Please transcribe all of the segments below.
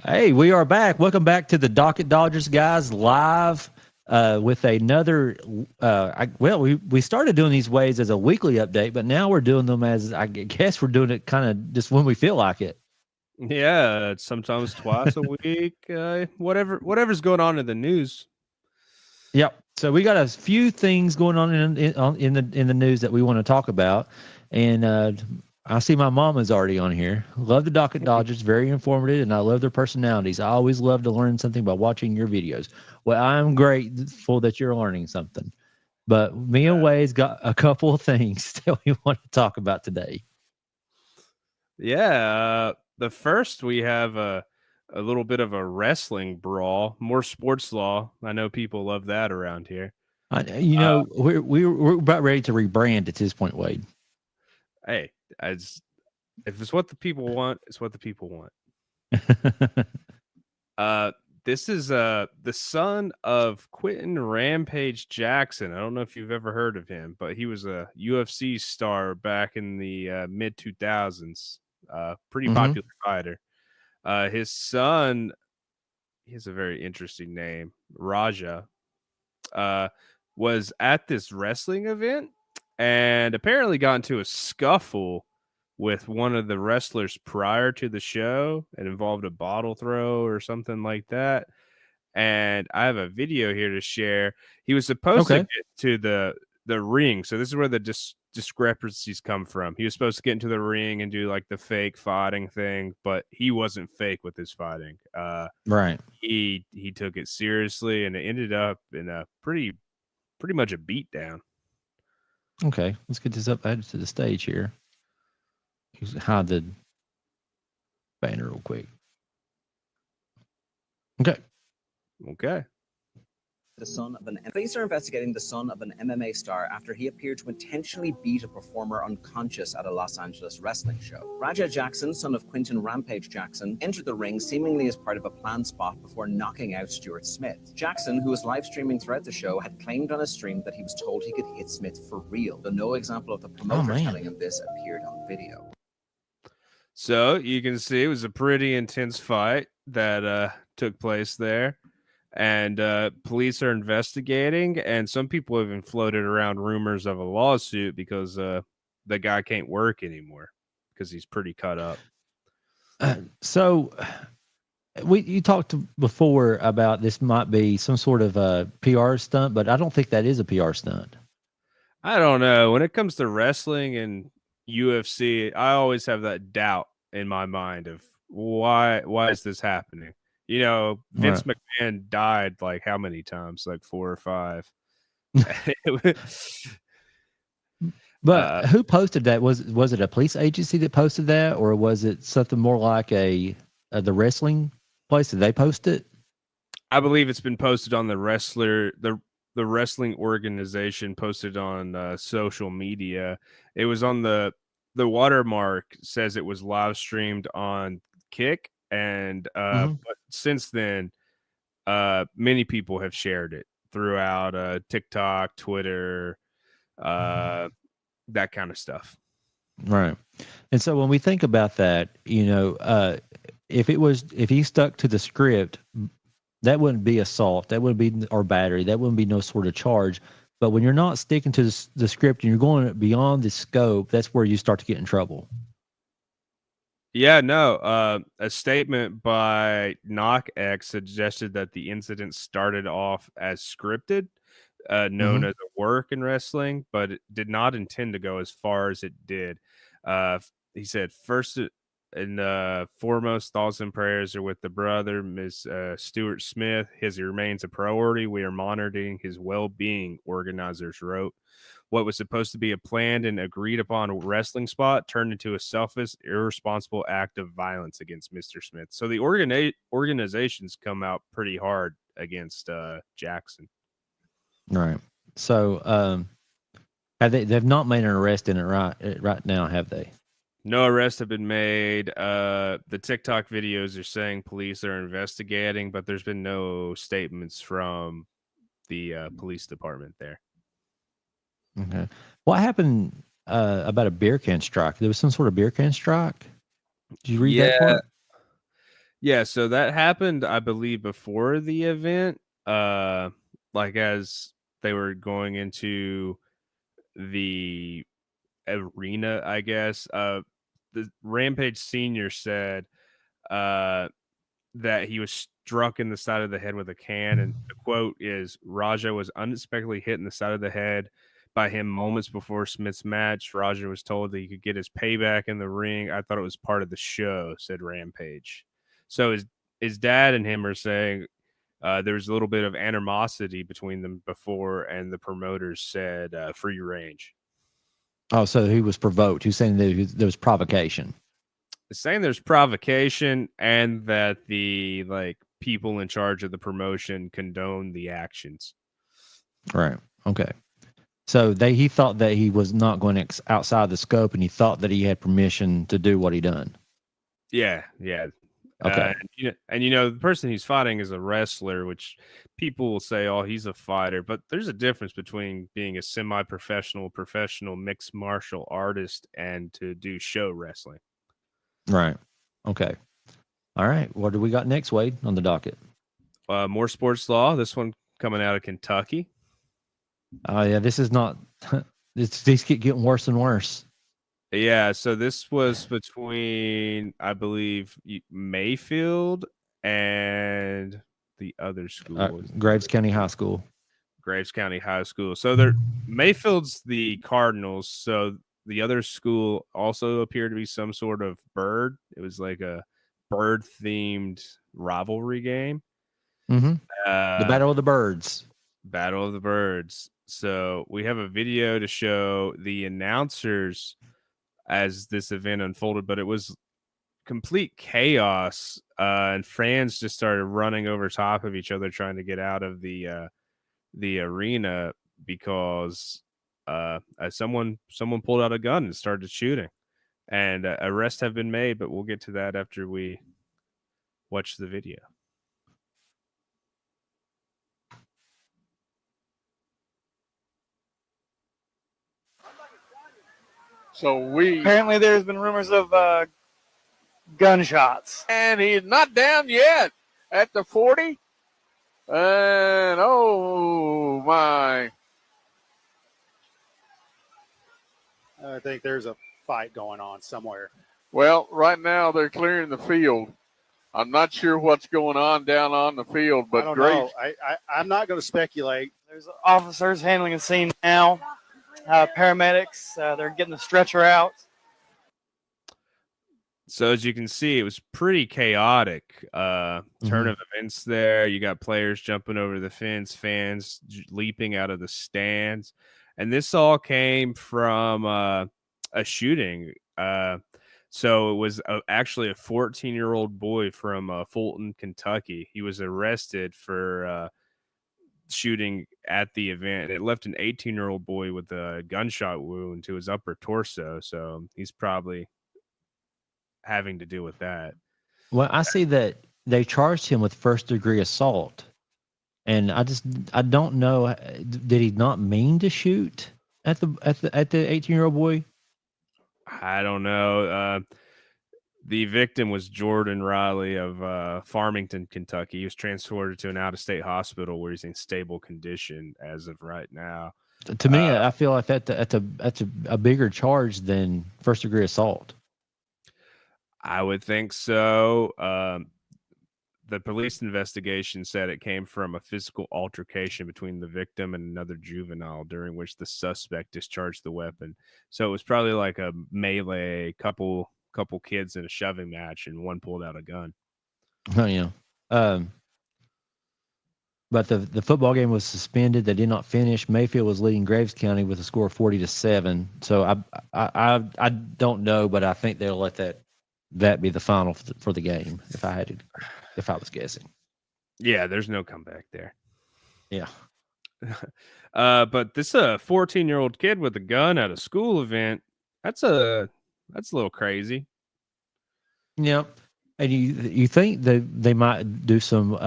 Hey, we are back. Welcome back to the Docket Dodgers guys live with another. We started doing these ways as a weekly update, but now we're doing them as I guess we're doing it kind of just when we feel like it. Yeah, it's sometimes twice a week. Whatever's going on in the news. Yep. So we got a few things going on in the news that we want to talk about, and I see my mom is already on here. Love the Docket Dodgers, very informative, and I love their personalities. I always love to learn something by watching your videos. Well, I'm grateful that you're learning something. But me and Way's got a couple of things that we want to talk about today. The first we have a little bit of a wrestling brawl, more sports law. I know people love that around here. Uh, We're about ready to rebrand at this point, Wade. hey, as if it's what the people want, it's what the people want. Uh, this is the son of Quentin Rampage Jackson. I don't know if you've ever heard of him, but he was a UFC star back in the mid 2000s. Pretty Mm-hmm. popular fighter. His son, he has a very interesting name, Raja, uh, was at this wrestling event and apparently got into a scuffle with one of the wrestlers prior to the show. It involved a bottle throw or something like that. And I have a video here to share. He was supposed to Okay. get to the ring. So this is where the discrepancies come from. He was supposed to get into the ring and do like the fake fighting thing, but he wasn't fake with his fighting. Right. He took it seriously, and it ended up in a pretty much a beatdown. Okay. Let's get this up added to the stage here. Hide the banner real quick. Okay. Okay. The son of an police are investigating the son of an MMA star after he appeared to intentionally beat a performer unconscious at a Los Angeles wrestling show. Raja Jackson, son of Quentin Rampage Jackson, entered the ring seemingly as part of a planned spot before knocking out Stuart Smith. Jackson, who was live streaming throughout the show, had claimed on his stream that he was told he could hit Smith for real, though no example of the promoter telling him this appeared on video. So you can see it was a pretty intense fight that took place there. And police are investigating, and some people have even floated around rumors of a lawsuit because the guy can't work anymore because he's pretty cut up. So you talked before about this might be some sort of a PR stunt, but I don't think that is a PR stunt. I don't know. When it comes to wrestling and UFC, I always have that doubt in my mind of why is this happening? You know, Vince Right. McMahon died like how many times? Like 4 or 5. But who posted that? Was it a police agency that posted that, or was it something more like the wrestling place? Did they post it? I believe it's been posted on the wrestling organization posted on social media. It was on the watermark says it was live streamed on Kick, and Mm-hmm. but since then many people have shared it throughout TikTok, Twitter, uh that kind of stuff. Right. And so when we think about that, if he stuck to the script, that wouldn't be assault, that wouldn't be or battery, that wouldn't be no sort of charge. But when you're not sticking to the script and you're going beyond the scope, that's where you start to get in trouble. Yeah, no. A statement by KnockX suggested that the incident started off as scripted, known Mm-hmm. as a work in wrestling, but it did not intend to go as far as it did. He said, first and foremost, thoughts and prayers are with the brother, Ms. Stuart Smith. His remains a priority. We are monitoring his well being, organizers wrote. What was supposed to be a planned and agreed upon wrestling spot turned into a selfish, irresponsible act of violence against Mr. Smith. So the organizations come out pretty hard against Jackson. Right. So they've not made an arrest in it right now, have they? No arrests have been made. The TikTok videos are saying police are investigating, but there's been no statements from the police department there. Okay. What happened about a beer can strike? There was some sort of beer can strike. Did you read that Yeah, part? Yeah, so that happened, I believe, before the event. Like as they were going into the arena, I guess. The Rampage Senior said that he was struck in the side of the head with a can, and the quote is, "Raja was unexpectedly hit in the side of the head by him moments before Smith's match. Raja was told that he could get his payback in the ring. I thought it was part of the show," said Rampage. So his dad and him are saying there was a little bit of animosity between them before, and the promoters said free range. Oh, so he was provoked. He's saying that there was provocation. Saying there's provocation and that the people in charge of the promotion condone the actions. Right. Okay. So he thought that he was not going outside the scope, and he thought that he had permission to do what he done. Yeah. Okay. And the person he's fighting is a wrestler, which people will say, "Oh, he's a fighter," but there's a difference between being a semi-professional, professional mixed martial artist and to do show wrestling. Right. Okay. All right. What do we got next, Wade, on the docket? More sports law. This one coming out of Kentucky. Oh, yeah. This is not. These keep getting worse and worse. Yeah, so this was between, I believe, Mayfield and the other school. Graves County High School. Graves County High School. So Mayfield's the Cardinals. So the other school also appeared to be some sort of bird. It was like a bird-themed rivalry game. Mm-hmm. The Battle of the Birds. Battle of the Birds. So we have a video to show the announcers as this event unfolded, but it was complete chaos, and fans just started running over top of each other trying to get out of the arena because someone pulled out a gun and started shooting, and arrests have been made, but we'll get to that after we watch the video. So apparently there's been rumors of gunshots. And he's not down yet at the 40. And oh my. I think there's a fight going on somewhere. Well, right now they're clearing the field. I'm not sure what's going on down on the field, but I don't know. I'm not going to speculate. There's officers handling the scene now. Paramedics, they're getting the stretcher out. So as you can see, it was pretty chaotic turn of events there. You got players jumping over the fence, fans leaping out of the stands. And this all came from a shooting. So it was actually a 14-year-old boy from Fulton, Kentucky. He was arrested for shooting at the event. It left an 18-year-old boy with a gunshot wound to his upper torso. So he's probably having to deal with that. Well, I see that they charged him with first-degree assault, and I don't know. Did he not mean to shoot at the 18-year-old boy? I don't know. The victim was Jordan Riley of Farmington, Kentucky. He was transported to an out-of-state hospital where he's in stable condition as of right now. To me, I feel like that's a bigger charge than first-degree assault. I would think so. The police investigation said it came from a physical altercation between the victim and another juvenile, during which the suspect discharged the weapon. So it was probably like a melee, couple kids in a shoving match, and one pulled out a gun. Oh yeah. But the football game was suspended. They did not finish. Mayfield was leading Graves County with a score of 40-7. So I don't know, but I think they'll let that be the final for the game. If I was guessing. Yeah, there's no comeback there. Yeah. But this 14-year-old kid with a gun at a school event, that's a little crazy. Yeah. And you think they might do some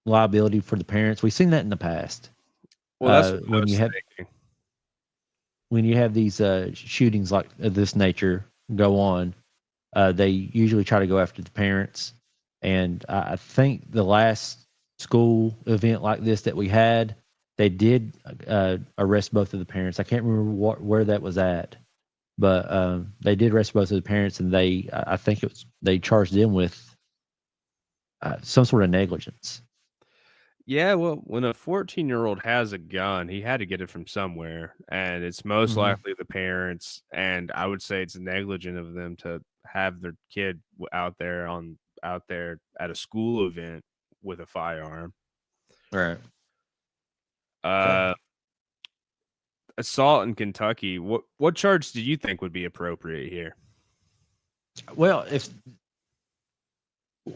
liability for the parents? We've seen that in the past. Well, that's when you have these shootings like of this nature go on, they usually try to go after the parents And I think the last school event like this that we had, they did arrest both of the parents. I can't remember where that was at, but they did arrest both of the parents, and I think they charged them with some sort of negligence. Yeah, well, when a 14-year-old has a gun, he had to get it from somewhere, and it's most likely the parents. And I would say it's negligent of them to have their kid out there at a school event with a firearm. Right. Uh, Assault in Kentucky. What charge do you think would be appropriate here? Well,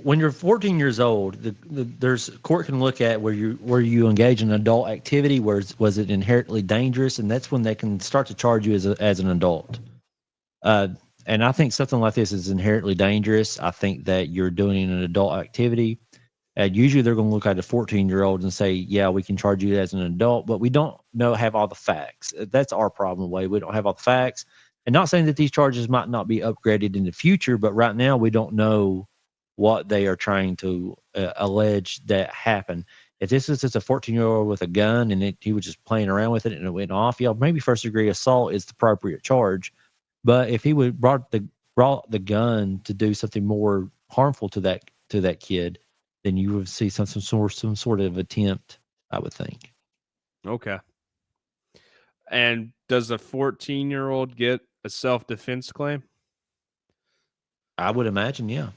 when you're 14 years old, there's court can look at where you engage in adult activity, was it inherently dangerous, and that's when they can start to charge you as an adult. And I think something like this is inherently dangerous. I think that you're doing an adult activity. And usually they're going to look at a 14-year-old and say, yeah, we can charge you as an adult, but we don't have all the facts. That's our problem, Wade. We don't have all the facts. And not saying that these charges might not be upgraded in the future, but right now we don't know what they are trying to allege that happened. If this is just a 14-year-old with a gun and he was just playing around with it and it went off, yeah, maybe first-degree assault is the appropriate charge. But if he would brought the gun to do something more harmful to that kid, then you would see some sort of attempt, I would think. Okay. And does a 14-year-old get a self-defense claim? I would imagine, yeah.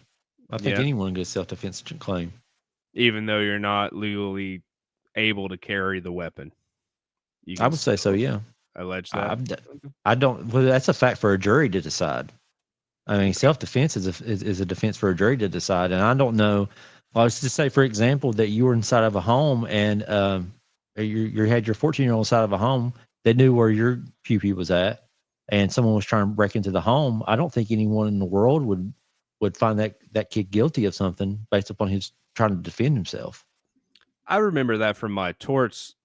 I think anyone gets self-defense claim. Even though you're not legally able to carry the weapon. I would say so, yeah. Allege that. I don't. Well, that's a fact for a jury to decide. I mean, self-defense is a defense for a jury to decide, and I don't know. Well, let's just say, for example, that you were inside of a home and you had your 14-year-old inside of a home that knew where your pew was at, and someone was trying to break into the home. I don't think anyone in the world would find that kid guilty of something based upon his trying to defend himself. I remember that from my torts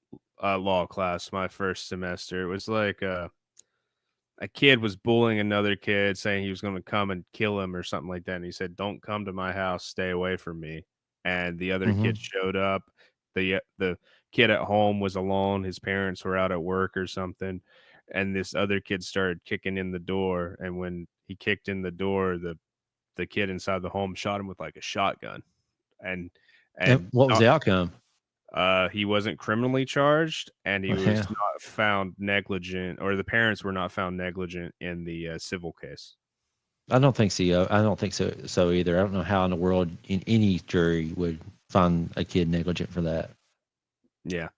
law class, my first semester. It was like a kid was bullying another kid, saying he was going to come and kill him or something like that. And he said, "Don't come to my house. Stay away from me." And the other kid showed up. The kid at home was alone. His parents were out at work or something. And this other kid started kicking in the door. And when he kicked in the door, the kid inside the home shot him with like a shotgun. And what was the outcome? He wasn't criminally charged, and he was not found negligent, or the parents were not found negligent in the civil case. I don't think so. I don't think so either. I don't know how in the world any jury would find a kid negligent for that. Yeah.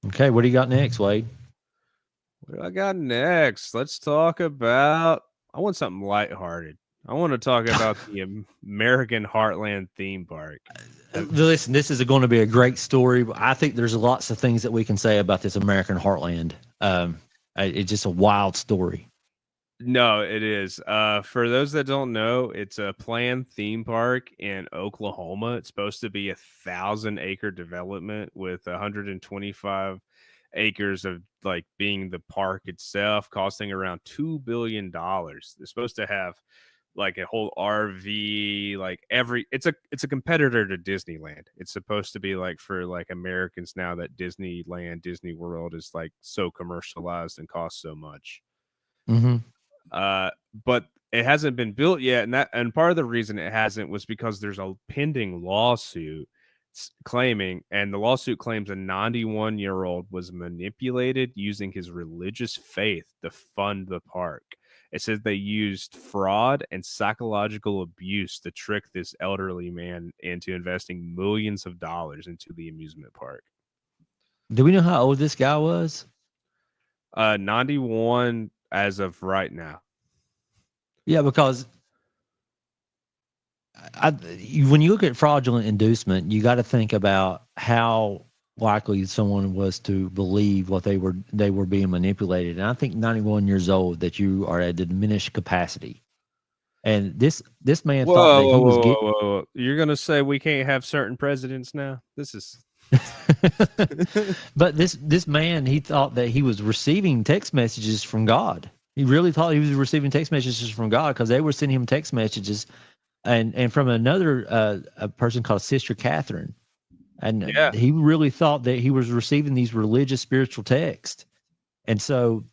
Okay, what do you got next, Wade? What do I got next? Let's talk about. I want something lighthearted. I want to talk about the American Heartland theme park. Listen, this is going to be a great story. I think there's lots of things that we can say about this American Heartland. It's just a wild story. No, it is. For those that don't know, it's a planned theme park in Oklahoma. It's supposed to be 1,000-acre development with 125 acres of like being the park itself, costing around $2 billion. They're supposed to have like a whole RV, like it's a competitor to Disneyland. It's supposed to be like for like Americans now that Disneyland, Disney World is like so commercialized and costs so much. But it hasn't been built yet, and part of the reason it hasn't was because there's a pending lawsuit claiming, and the lawsuit claims a 91-year-old was manipulated using his religious faith to fund the park. It says they used fraud and psychological abuse to trick this elderly man into investing millions of dollars into the amusement park. Do we know how old this guy was? 91 as of right now. Yeah, because when you look at fraudulent inducement, you got to think about how likely someone was to believe what they were being manipulated. And I think 91 years old, that you are at a diminished capacity. And this man thought that he was Whoa. You're going to say we can't have certain presidents now? This is But this man, he thought that he was receiving text messages from God. He really thought he was receiving text messages from God, because they were sending him text messages and from another a person called Sister Catherine, and Yeah. he really thought that he was receiving these religious spiritual texts, and so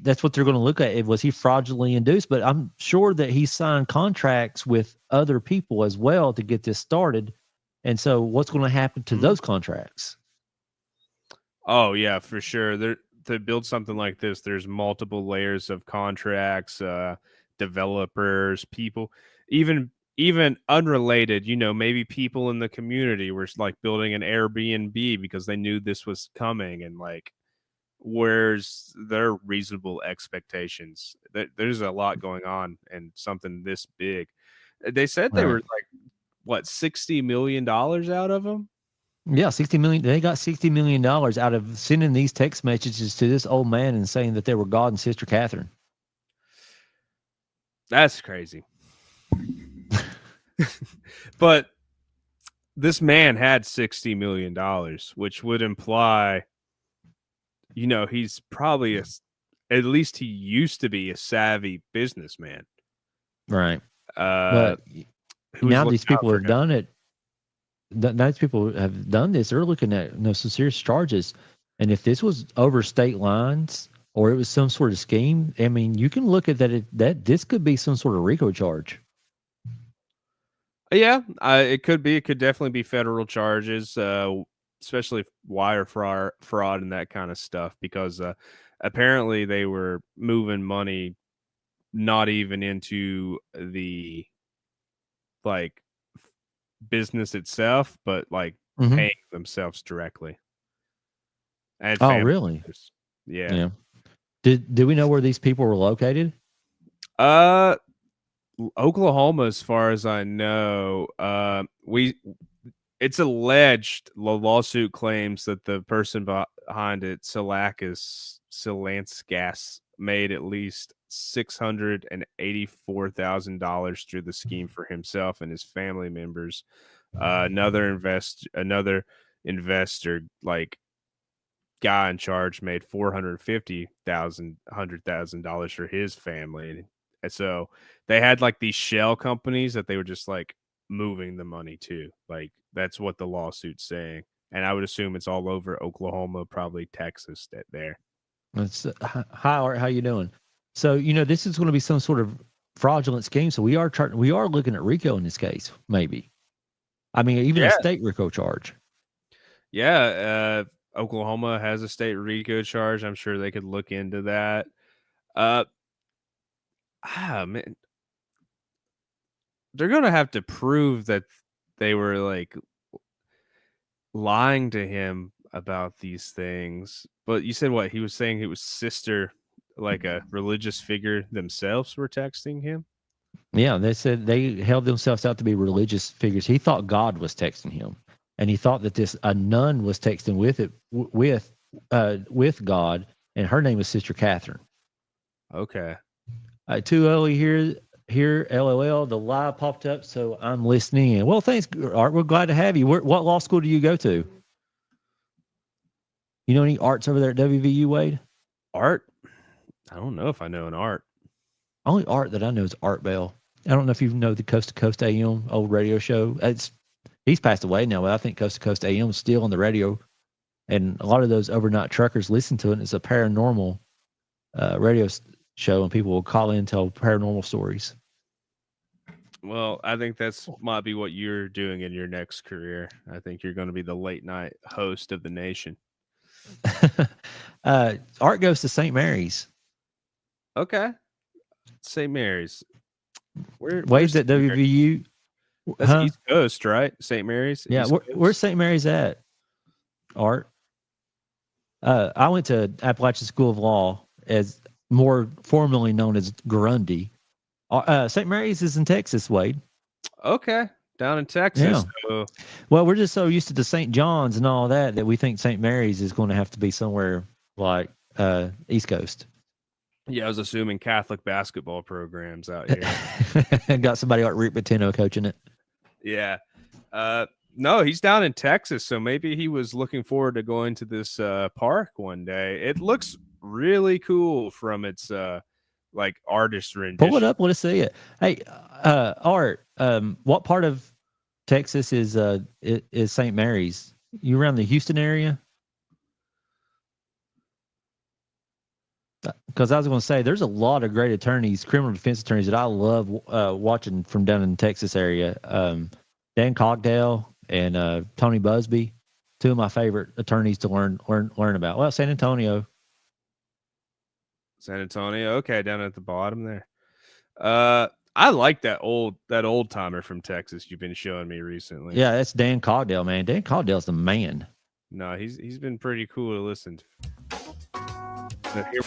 that's what they're going to look at. Was he fraudulently induced? But I'm sure that he signed contracts with other people as well to get this started. And so what's going to happen to those contracts? Oh yeah, for sure. To build something like this, there's multiple layers of contracts, developers, people, even unrelated. Maybe people in the community were like building an Airbnb because they knew this was coming, and like, where's their reasonable expectations? There's a lot going on, and something this big. They said they were like, what, $60 million out of them? Yeah, 60 million. They got $60 million out of sending these text messages to this old man and saying that they were God and Sister Catherine. That's crazy. But this man had $60 million, which would imply, he's probably at least he used to be a savvy businessman. Right. But now these people have done it. These people have done this. They're looking at some serious charges. And if this was over state lines or it was some sort of scheme, I mean, you can look at that this could be some sort of RICO charge. Yeah, it could be. It could definitely be federal charges, especially wire fraud and that kind of stuff, because apparently they were moving money not even into the business itself, but paying themselves directly. And really? members. Yeah. Did we know where these people were located? Oklahoma, as far as I know. It's alleged, the lawsuit claims that the person behind it, Silanskas, made at least $684,000 through the scheme for himself and his family members. Another investor, guy in charge, made $450,000 for his family. And so they had these shell companies that they were just moving the money to. That's what the lawsuit's saying. And I would assume it's all over Oklahoma, probably Texas there. That's hi Art, how you doing? So this is going to be some sort of fraudulent scheme. So we are looking at RICO in this case, maybe. I mean, even a state RICO charge. Yeah, Oklahoma has a state RICO charge. I'm sure they could look into that. Man, they're gonna have to prove that they were lying to him about these things. But you said what? He was saying it was sister, a religious figure themselves, were texting him. Yeah, they said they held themselves out to be religious figures. He thought God was texting him, and he thought that a nun was texting with God, and her name was Sister Catherine. Okay. Too early here, LOL. The live popped up, so I'm listening in. Well, thanks, Art. We're glad to have you. What law school do you go to? You know any Arts over there at WVU, Wade? Art? I don't know if I know an Art. Only Art that I know is Art Bell. I don't know if you know the Coast to Coast AM old radio show. He's passed away now, but I think Coast to Coast AM is still on the radio, and a lot of those overnight truckers listen to it. It's a paranormal radio show, and people will call in and tell paranormal stories. Well, I think might be what you're doing in your next career. I think you're going to be the late night host of the nation. Art goes to St. Mary's. Okay. St. Mary's. Wade's at WVU. That's East Coast, right? St. Mary's? Yeah, where's St. Mary's at? Art? I went to Appalachian School of Law, as more formally known as Grundy. St. Mary's is in Texas, Wade. Okay, down in Texas. Yeah. So. Well, we're just so used to the St. John's and all that we think St. Mary's is going to have to be somewhere like East Coast. Yeah, I was assuming Catholic basketball programs out here. Got somebody like Rick Pitino coaching it. Yeah. No, he's down in Texas, so maybe he was looking forward to going to this park one day. It looks really cool from its artist rendition. Pull it up, let us see it. Hey, Art, what part of Texas is St. Mary's? You around the Houston area? Because I was going to say, there's a lot of great attorneys, criminal defense attorneys that I love watching from down in the Texas area. Dan Cogdell and Tony Busby, two of my favorite attorneys to learn about. Well, San Antonio. Okay, down at the bottom there. I like that old timer from Texas you've been showing me recently. Yeah, that's Dan Cogdell, man. Dan Cogdell's the man. No, he's been pretty cool to listen to. So here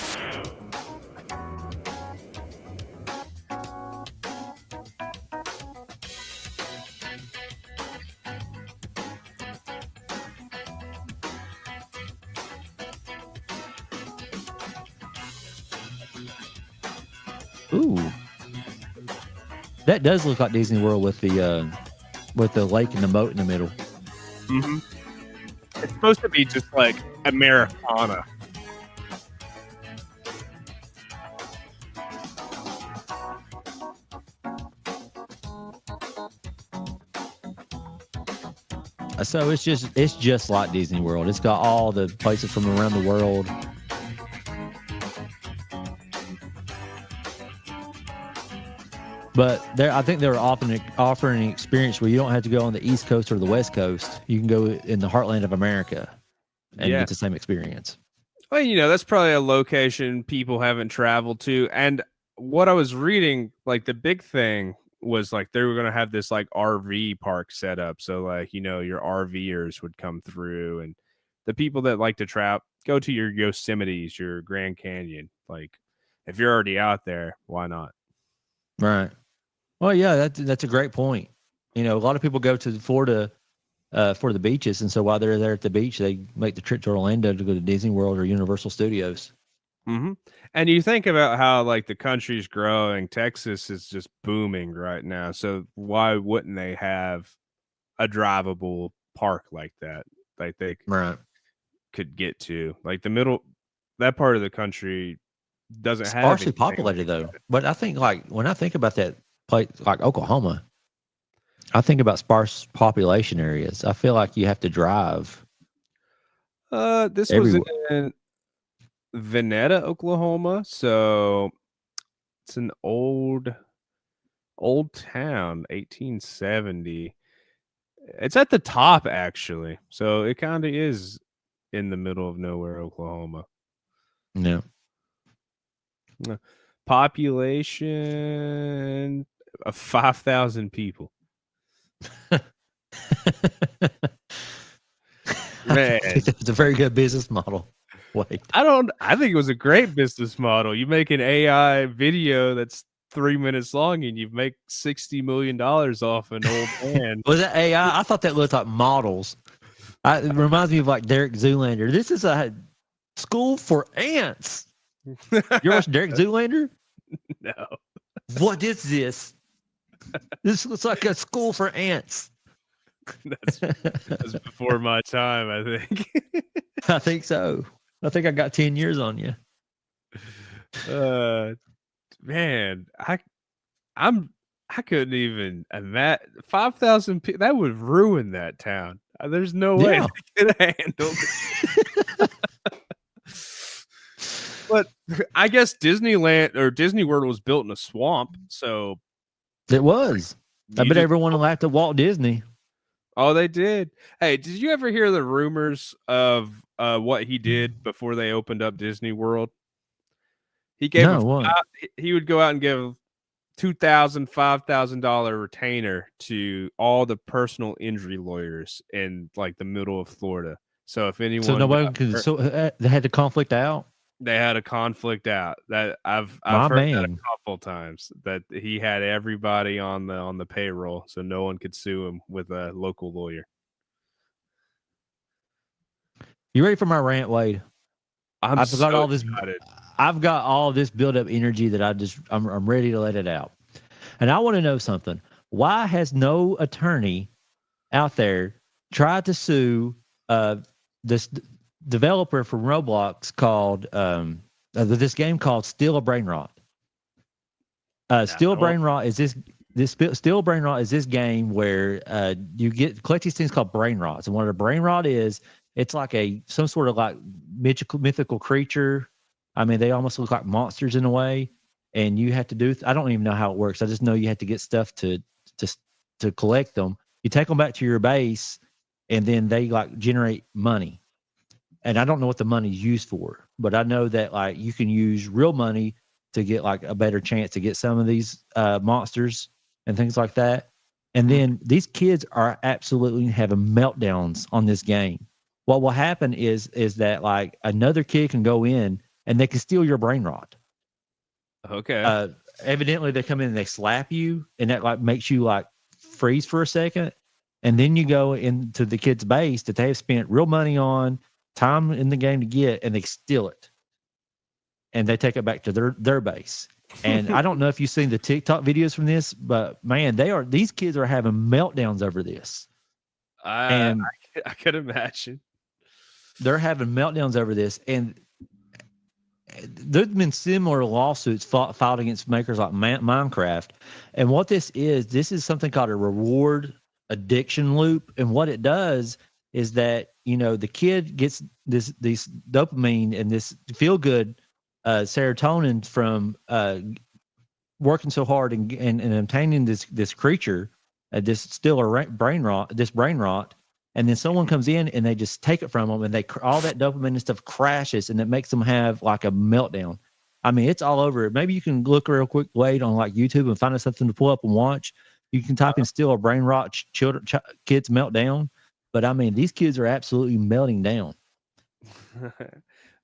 Ooh, that does look like Disney World with the lake and the moat in the middle. Mm-hmm. It's supposed to be just like Americana. So it's just like Disney World. It's got all the places from around the world. But I think they're often offering an experience where you don't have to go on the East Coast or the West Coast. You can go in the heartland of America and get the same experience. Well, that's probably a location people haven't traveled to. And what I was reading, like the big thing was like they were going to have this like RV park set up. So like, your RVers would come through, and the people that like to travel go to your Yosemites, your Grand Canyon. Like if you're already out there, why not? Right. Well, yeah, that's a great point. A lot of people go to Florida for the beaches, and so while they're there at the beach, they make the trip to Orlando to go to Disney World or Universal Studios. Mm-hmm. And you think about how like the country's growing. Texas is just booming right now. So why wouldn't they have a drivable park like that? Like they could get to like the middle, that part of the country doesn't have sparsely populated though. But I think like when I think about that place like Oklahoma, I think about sparse population areas. I feel like you have to drive. This everywhere. was in Veneta, Oklahoma. So it's an old town, 1870. It's at the top actually. So it kind of is in the middle of nowhere, Oklahoma. No. Population of 5,000 people. Man, it's a very good business model. Wait, I think it was a great business model. You make an AI video that's 3 minutes long and you make $60 million off an old man. Was that AI? I thought that looked like models. It reminds me of like Derek Zoolander. This is a school for ants. You ever watch Derek Zoolander? No. What is this? This looks like a school for ants. That's before my time, I think. I think so. I think I got 10 years on you. Man, I couldn't even imagine 5,000 people. That would ruin that town. There's no way they could handle it. But I guess Disneyland or Disney World was built in a swamp, so it was. I bet everyone laughed at Walt Disney. Oh, they did. Hey, did you ever hear the rumors of what he did before they opened up Disney World? He gave he would go out and give $2,000, $5,000 retainer to all the personal injury lawyers in like the middle of Florida. So if anyone, so nobody could, they had to conflict out. They had a conflict out. That I've heard that a couple times, that he had everybody on the payroll, so no one could sue him with a local lawyer. You ready for my rant, Wade? I've got all this. I've got all this built up energy that I'm ready to let it out. And I want to know something. Why has no attorney out there tried to sue this developer from Roblox called this game called Steal a Brain Rot? Steal a Brain Rot is this Still brain rot is this game where you collect these things called brain rots, and what a brain rot is, it's like some sort of like mythical creature. I mean, they almost look like monsters in a way, and you have to do. I don't even know how it works. I just know you have to get stuff to collect them. You take them back to your base, and then they like generate money. And I don't know what the money's used for, but I know that like you can use real money to get like a better chance to get some of these monsters and things like that. And then these kids are absolutely having meltdowns on this game. What will happen is that like another kid can go in and they can steal your brain rot. Okay. Evidently they come in and they slap you, and that like makes you like freeze for a second. And then you go into the kid's base that they have spent real money on, time in the game to get, and they steal it. And they take it back to their base. And I don't know if you've seen the TikTok videos from this, but man, these kids are having meltdowns over this. I could imagine. They're having meltdowns over this. And there's been similar lawsuits filed against makers like Minecraft. And what this is something called a reward addiction loop. And what it does is that, the kid gets this dopamine and this feel good serotonin from working so hard and obtaining this creature, brain rot, and then someone comes in and they just take it from them, and all that dopamine and stuff crashes, and it makes them have like a meltdown. I mean, it's all over. Maybe you can look real quick, Wade, on like YouTube and find something to pull up and watch. You can type in "still a brain rot kids meltdown," but I mean, these kids are absolutely melting down.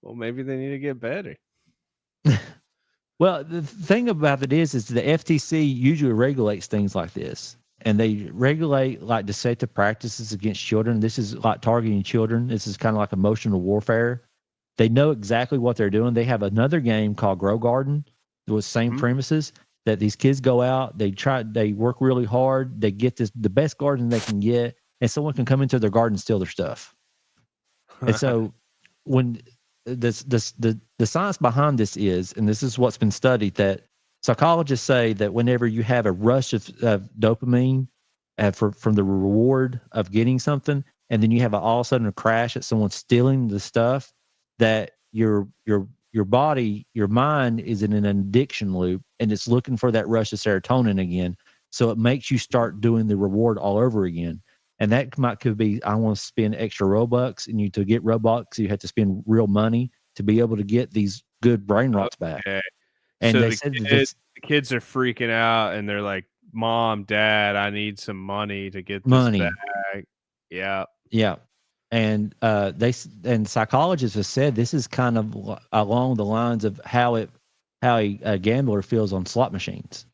Well, maybe they need to get better. Well, the thing about it is the FTC usually regulates things like this, and they regulate like deceptive practices against children. This is like targeting children. This is kind of like emotional warfare. They know exactly what they're doing. They have another game called Grow Garden with same premises, that these kids go out, they work really hard, they get the best garden they can get, and someone can come into their garden and steal their stuff. And so when the science behind this is, and this is what's been studied, that psychologists say that whenever you have a rush of dopamine from the reward of getting something, and then you have all of a sudden a crash at someone stealing the stuff, that your body, your mind is in an addiction loop, and it's looking for that rush of serotonin again. So it makes you start doing the reward all over again. And that could be, I want to spend extra Robux, and to get Robux, you have to spend real money to be able to get these good brain rots back. And so they said the kids are freaking out, and they're like, "Mom, Dad, I need some money to get this money back." Yeah. And psychologists have said this is kind of along the lines of how a gambler feels on slot machines.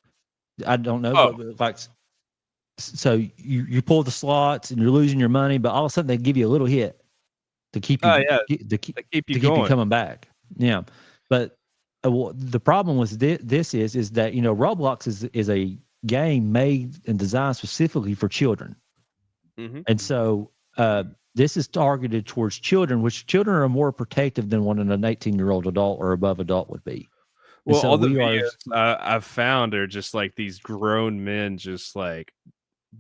I don't know, but like, so you pull the slots and you're losing your money, but all of a sudden they give you a little hit to keep you keep you coming back. Yeah, but the problem with this is that Roblox is a game made and designed specifically for children, and so this is targeted towards children, which children are more protective than what an 18-year-old adult or above adult would be. Well, so all the videos I've found are just like these grown men just like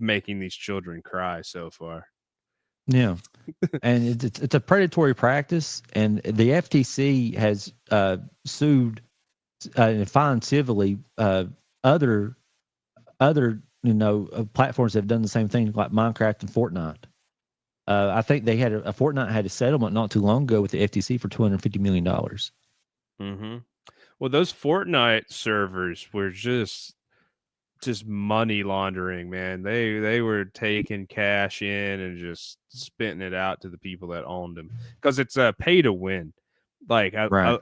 making these children cry so far. Yeah. And it's a predatory practice, and the FTC has sued and fined civilly other platforms that have done the same thing, like Minecraft and Fortnite. I think they had Fortnite had a settlement not too long ago with the FTC for $250 million. Well, those Fortnite servers were just money laundering, man. They were taking cash in and just spitting it out to the people that owned them, because it's a pay to win. Like a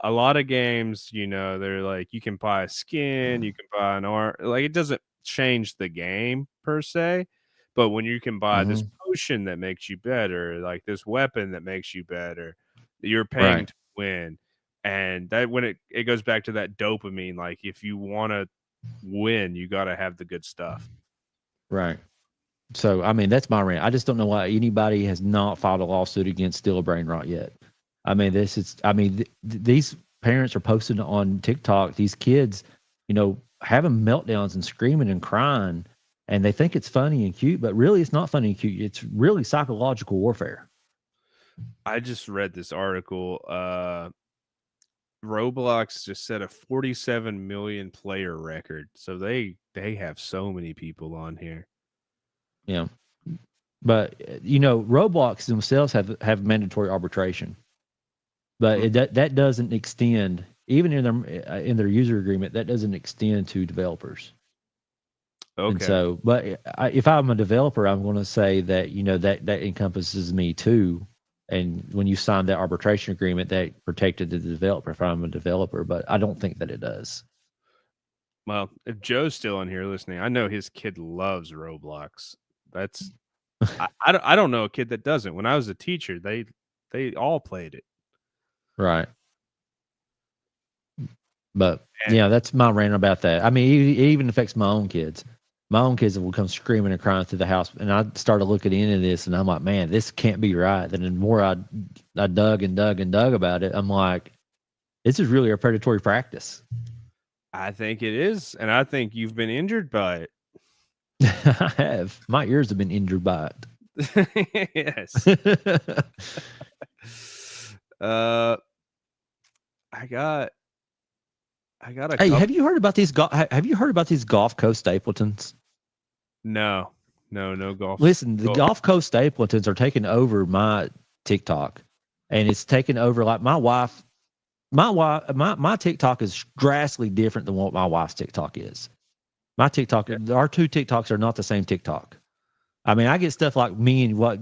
lot of games, they're like, you can buy a skin, you can buy an art, like it doesn't change the game per se. But when you can buy this potion that makes you better, like this weapon that makes you better, you're paying to win. And that when it goes back to that dopamine, like if you want to win, you got to have the good stuff. Right. So, I mean, that's my rant. I just don't know why anybody has not filed a lawsuit against Still a Brain Rot yet. I mean, these parents are posting on TikTok, these kids having meltdowns and screaming and crying, and they think it's funny and cute, but really it's not funny and cute. It's really psychological warfare. I just read this article. Roblox just set a 47 million player record. So they have so many people on here. Yeah. But Roblox themselves have mandatory arbitration. But that doesn't extend, even in their user agreement, that doesn't extend to developers. Okay. And so, but if I'm a developer, I'm going to say that that encompasses me too. And when you sign that arbitration agreement, that protected the developer if I'm a developer. But I don't think that it does. Well, if Joe's still on here listening, I know his kid loves Roblox. That's I don't know a kid that doesn't. When I was a teacher, they all played it. Right. But yeah, that's my rant about that. I mean, it even affects my own kids. My own kids will come screaming and crying through the house, and I started looking into this, and I'm like, man, this can't be right. Then the more I dug and dug and dug about it, I'm like, this is really a predatory practice. I think it is, and I think you've been injured by it. I have. My ears have been injured by it. Yes. I got a. Hey, have you heard about these? Have you heard about these Gulf Coast Stapletons? No golf. Listen, the Gulf Coast Stapletons are taking over my TikTok, and it's taking over like my TikTok is drastically different than what my wife's TikTok is. My TikTok, our two TikToks are not the same TikTok. I mean, I get stuff like what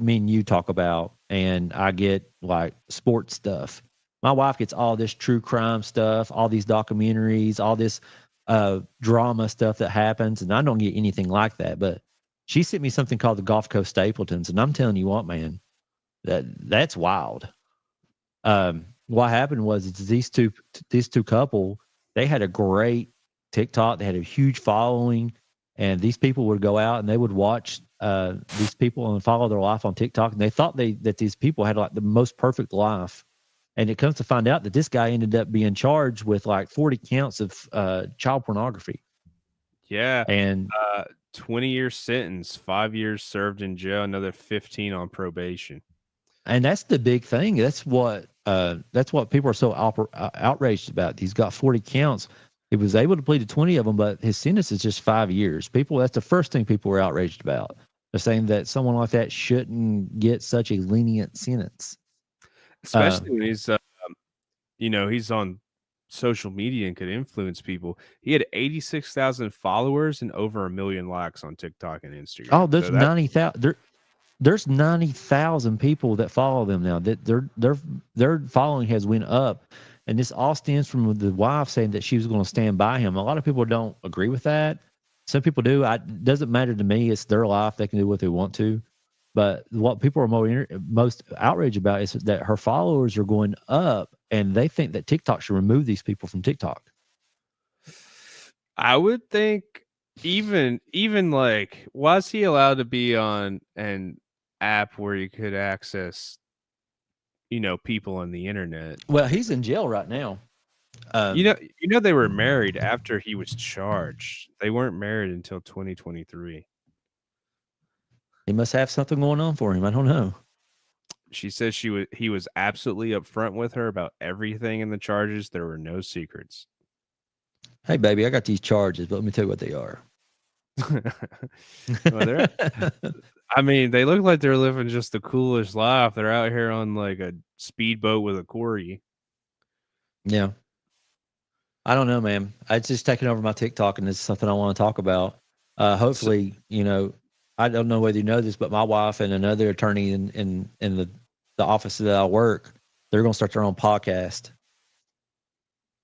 me and you talk about, and I get like sports stuff. My wife gets all this true crime stuff, all these documentaries, all this drama stuff that happens, and I don't get anything like that. But she sent me something called the Gulf Coast Stapletons, and I'm telling you what, man, that's wild. What happened was these two couple, they had a great TikTok. They had a huge following, and these people would go out and they would watch these people and follow their life on TikTok, and they thought that these people had like the most perfect life. And it comes to find out that this guy ended up being charged with like 40 counts of child pornography. Yeah. And 20-year sentence, 5 years served in jail, another 15 on probation. And that's the big thing. That's what people are so outraged about. He's got 40 counts. He was able to plead to 20 of them, but his sentence is just 5 years. That's the first thing people were outraged about. They're saying that someone like that shouldn't get such a lenient sentence. Especially when he's, he's on social media and could influence people. He had 86,000 followers and over 1 million likes on TikTok and Instagram. Oh, there's 90,000. There's 90,000 people that follow them now. That their following has went up, and this all stems from the wife saying that she was going to stand by him. A lot of people don't agree with that. Some people do. It doesn't matter to me. It's their life. They can do what they want to. But what people are most outraged about is that her followers are going up, and they think that TikTok should remove these people from TikTok. I would think even like, why is he allowed to be on an app where you could access, people on the internet? Well, he's in jail right now. They were married after he was charged. They weren't married until 2023. He must have something going on for him. I don't know. She says he was absolutely upfront with her about everything in the charges. There were no secrets. Hey, baby, I got these charges, but let me tell you what they are. Well, I mean, they look like they're living just the coolest life. They're out here on like a speedboat with a Corey. Yeah. I don't know, man. It's just taking over my TikTok, and it's something I want to talk about. Hopefully, I don't know whether you know this, but my wife and another attorney in the office that I work, they're going to start their own podcast.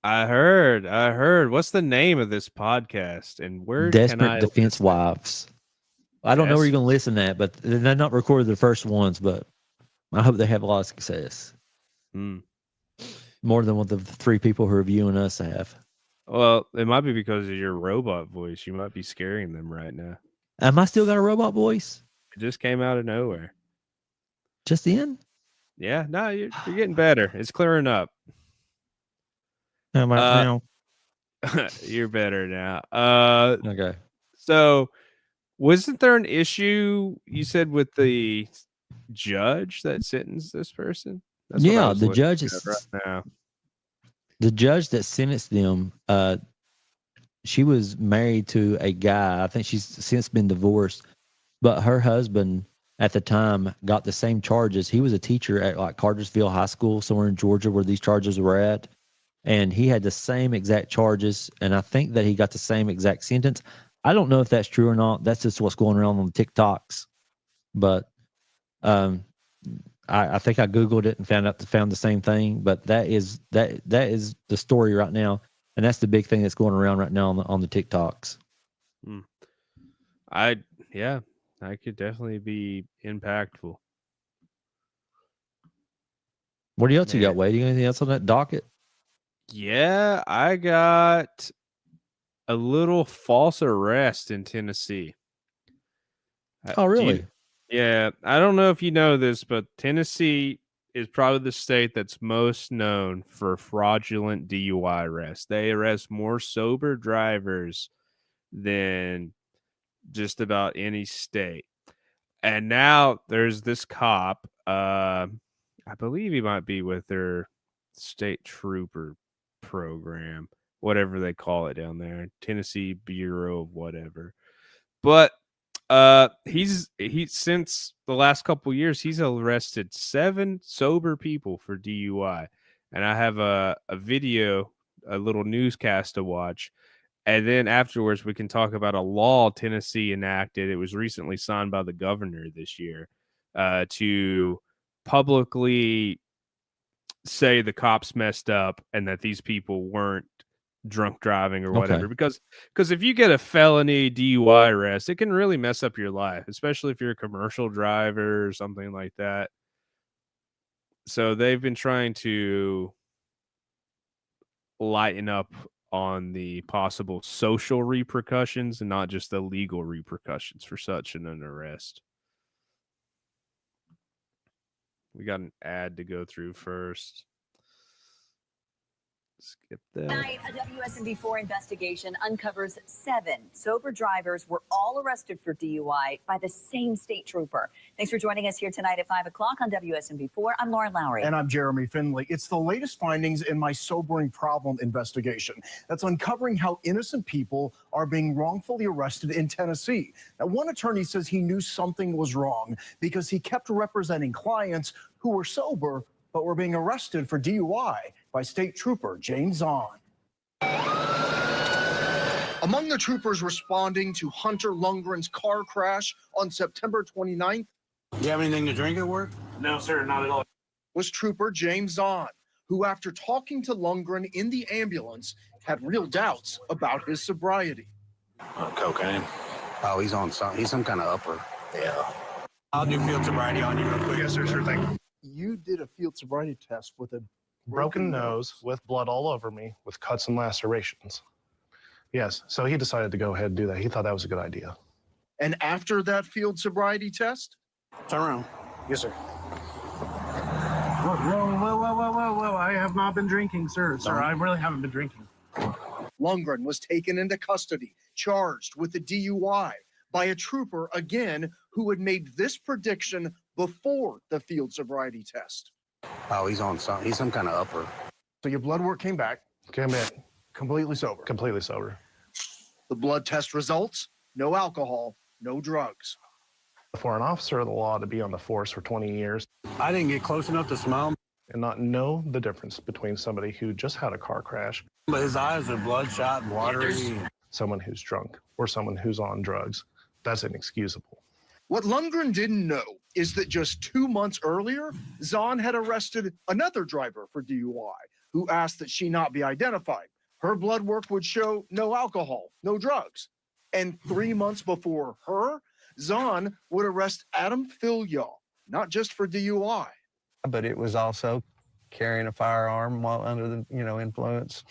I heard. What's the name of this podcast, and where Desperate can I Defense listen? Wives. I don't know where you're going to listen at, but they're not recorded the first ones, but I hope they have a lot of success. More than what the 3 people who are viewing us have. Well, it might be because of your robot voice. You might be scaring them right now. Am I still got a robot voice? It just came out of nowhere. Just in? Yeah, no, you're getting better. It's clearing up. How about now? You're better now. Okay. So wasn't there an issue you said with the judge that sentenced this person? That's what I Yeah, was the looking judge at right now. the judge that sentenced them, she was married to a guy. I think she's since been divorced, but her husband at the time got the same charges. He was a teacher at like Cartersville High School, somewhere in Georgia, where these charges were at, and he had the same exact charges. And I think that he got the same exact sentence. I don't know if that's true or not. That's just what's going around on TikToks, but um, I think I googled it and found the same thing. But that is the story right now, and that's the big thing that's going around right now on the TikToks. I could definitely be impactful. What else you Man. got, Wade? You got anything else on that docket? Yeah, I got a little false arrest in Tennessee. Oh, really? Yeah, I don't know if you know this, but Tennessee is probably the state that's most known for fraudulent DUI arrests. They arrest more sober drivers than just about any state. And now there's this cop. I believe he might be with their state trooper program, whatever they call it down there, Tennessee Bureau of whatever. But he's since the last couple years, he's arrested 7 sober people for DUI. And I have a video, a little newscast to watch. And then afterwards, we can talk about a law Tennessee enacted. It was recently signed by the governor this year to publicly say the cops messed up and that these people weren't drunk driving or whatever. Okay. Because if you get a felony DUI arrest, it can really mess up your life, especially if you're a commercial driver or something like that. So they've been trying to lighten up on the possible social repercussions and not just the legal repercussions for such an arrest. We got an ad to go through first. Skip that. Tonight, a WSMV4 investigation uncovers 7 sober drivers were all arrested for DUI by the same state trooper. Thanks for joining us here tonight at 5 o'clock on WSMV4. I'm Lauren Lowry. And I'm Jeremy Finley. It's the latest findings in my sobering problem investigation that's uncovering how innocent people are being wrongfully arrested in Tennessee. Now, one attorney says he knew something was wrong because he kept representing clients who were sober but were being arrested for DUI by State Trooper James Zahn. Among the troopers responding to Hunter Lundgren's car crash on September 29th. You have anything to drink at work? No, sir, not at all. Was Trooper James Zahn, who after talking to Lundgren in the ambulance had real doubts about his sobriety. Cocaine. Oh, he's on some. He's some kind of upper. Yeah. I'll do field sobriety on you real quick. Yes, sir, sure thing. You did a field sobriety test with a Broken nose with blood all over me with cuts and lacerations. Yes, so he decided to go ahead and do that. He thought that was a good idea. And after that field sobriety test? Turn around. Yes, sir. Whoa. I have not been drinking, sir. I really haven't been drinking. Lundgren was taken into custody, charged with a DUI by a trooper, again, who had made this prediction before the field sobriety test. Oh, he's on some. He's some kind of upper. So your blood work came back. Came in Completely sober. completely sober. The blood test results, no alcohol, no drugs. For an officer of the law to be on the force for 20 years I didn't get close enough to smell, and not know the difference between somebody who just had a car crash, but his eyes are bloodshot and watery. someone who's drunk, or someone who's on drugs, that's inexcusable. What Lundgren didn't know is that just 2 months earlier, Zahn had arrested another driver for DUI who asked that she not be identified. Her blood work would show no alcohol, no drugs. And 3 months before her, Zahn would arrest Adam Filyaw, not just for DUI. But it was also carrying a firearm while under the influence.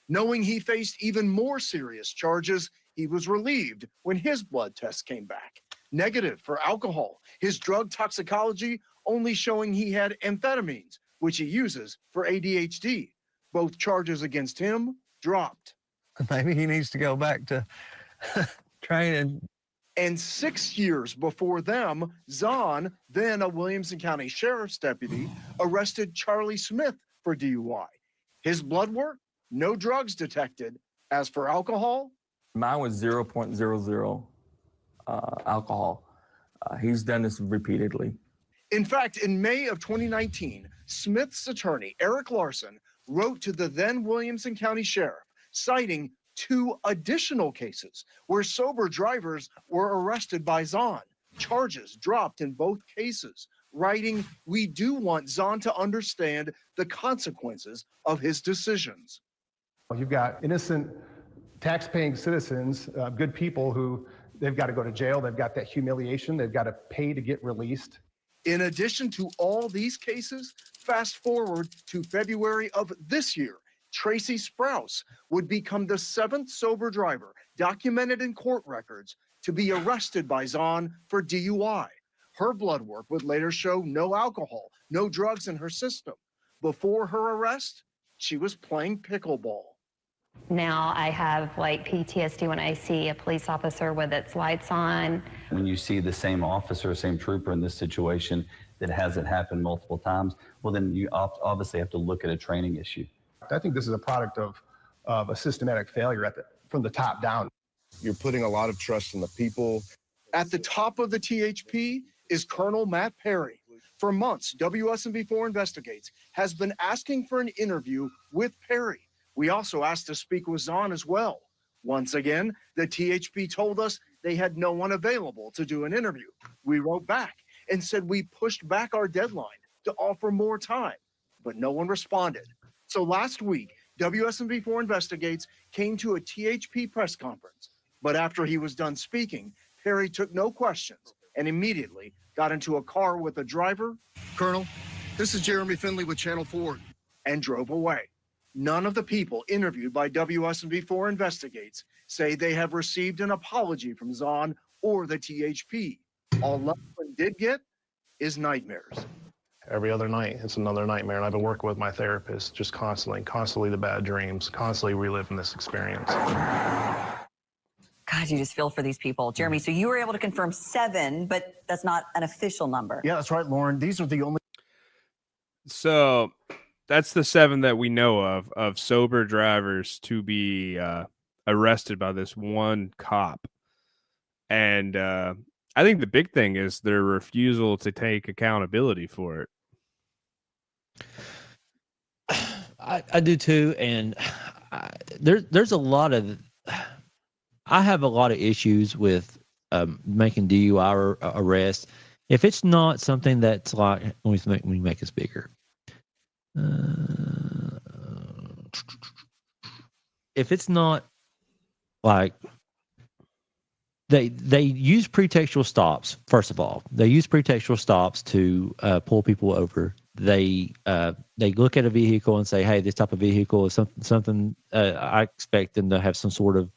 Knowing he faced even more serious charges, he was relieved when his blood test came back negative for alcohol. His drug toxicology only showing he had amphetamines, which he uses for ADHD. Both charges against him dropped. Maybe he needs to go back to training. And 6 years before them, Zahn, then a Williamson County Sheriff's deputy, arrested Charlie Smith for DUI. His blood work, no drugs detected. As for alcohol, mine was 0.00 alcohol. He's done this repeatedly. in fact, in May of 2019, Smith's attorney, Eric Larson, wrote to the then Williamson County Sheriff, citing 2 additional cases where sober drivers were arrested by Zahn. Charges dropped in both cases, writing, "We do want Zahn to understand the consequences of his decisions." You've got innocent tax-paying citizens, good people who they've got to go to jail. They've got that humiliation. They've got to pay to get released. In addition to all these cases, fast forward to February of this year, Tracy Sprouse would become the 7th sober driver documented in court records to be arrested by Zahn for DUI. Her blood work would later show no alcohol, no drugs in her system. Before her arrest, she was playing pickleball. Now I have like PTSD when I see a police officer with its lights on. When you see the same officer, same trooper in this situation that hasn't happened multiple times, well, then you obviously have to look at a training issue. I think this is a product of a systematic failure from the top down. You're putting a lot of trust in the people. At the top of the THP is Colonel Matt Perry. For months, WSMV4 Investigates has been asking for an interview with Perry. We also asked to speak with Zahn as well. Once again, the THP told us they had no one available to do an interview. We wrote back and said we pushed back our deadline to offer more time, but no one responded. So last week, WSMV4 Investigates came to a THP press conference, but after he was done speaking, Perry took no questions and immediately got into a car with a driver. Colonel, this is Jeremy Finley with Channel 4. And drove away. None of the people interviewed by WSMV4 Investigates say they have received an apology from Zahn or the THP. All Loveland did get is nightmares. Every other night, it's another nightmare. And I've been working with my therapist just constantly the bad dreams, constantly reliving this experience. God, you just feel for these people. Jeremy, so you were able to confirm 7, but that's not an official number. Yeah, that's right, Lauren. These are the only. So that's the 7 that we know of sober drivers to be arrested by this one cop. And I think the big thing is their refusal to take accountability for it. I do too, and there's a lot of. I have a lot of issues with making DUI arrests. If it's not something that's like, let me make this bigger. If it's not like they use pretextual stops. First of all, they use pretextual stops to pull people over. They look at a vehicle and say, "Hey, this type of vehicle is something." I expect them to have some sort of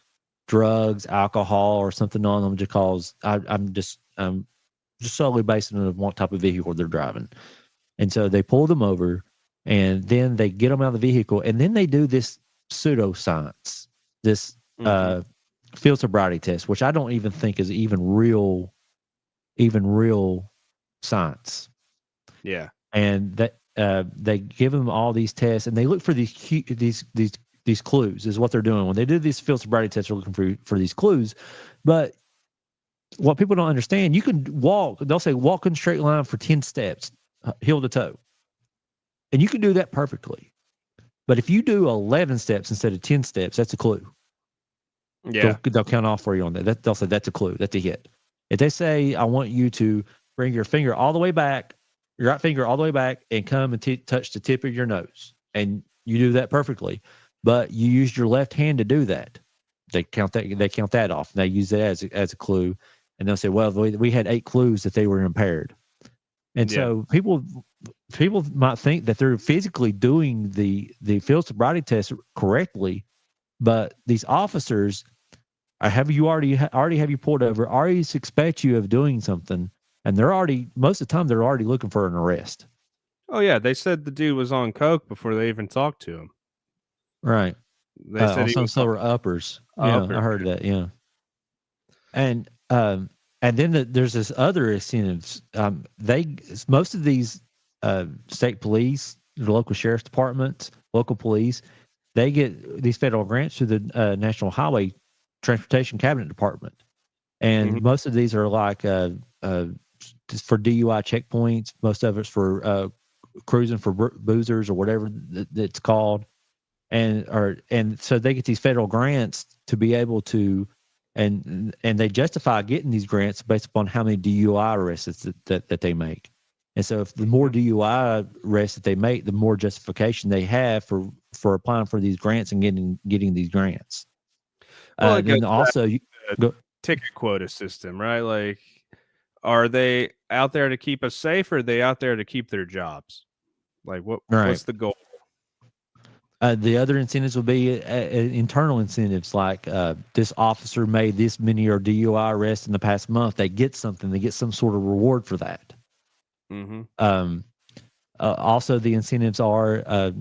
drugs, alcohol, or something on them, because I'm just solely based on what type of vehicle they're driving. And so they pull them over, and then they get them out of the vehicle, and then they do this pseudoscience, this field sobriety test, which I don't even think is even real science. Yeah. And that they give them all these tests, and they look for these clues is what they're doing. When they do these field sobriety tests, they're looking for these clues. But what people don't understand, you can walk, they'll say walk in a straight line for 10 steps, heel to toe. And you can do that perfectly. But if you do 11 steps instead of 10 steps, that's a clue. Yeah. They'll count off for you on that. They'll say that's a clue. That's a hit. If they say, I want you to bring your finger all the way back, your right finger all the way back, and come and touch the tip of your nose, and you do that perfectly, but you used your left hand to do that, they count that off. They use that as a clue, and they'll say, well, we had 8 clues that they were impaired. And so people might think that they're physically doing the field sobriety test correctly, but these officers already have you pulled over, already suspect you of doing something, and most of the time they're already looking for an arrest. Oh yeah, they said the dude was on coke before they even talked to him. Right. They said he also was so are uppers. upper. Yeah, I heard that. Yeah, and then there's this other incentives. Most of these state police, the local sheriff's departments, local police, they get these federal grants through the National Highway Transportation Cabinet Department, and most of these are like just for DUI checkpoints. Most of it's for cruising for boozers or whatever that's called, and so they get these federal grants to be able to, and they justify getting these grants based upon how many DUI arrests that they make. And so if the more DUI arrests that they make, the more justification they have for applying for these grants and getting these grants. Well, it goes Then also back to the ticket quota system, right? Like, are they out there to keep us safe, or are they out there to keep their jobs? Like, what's the goal? The other incentives will be internal incentives, like this officer made this many or DUI arrests in the past month. They get something. They get some sort of reward for that. Also, the incentives are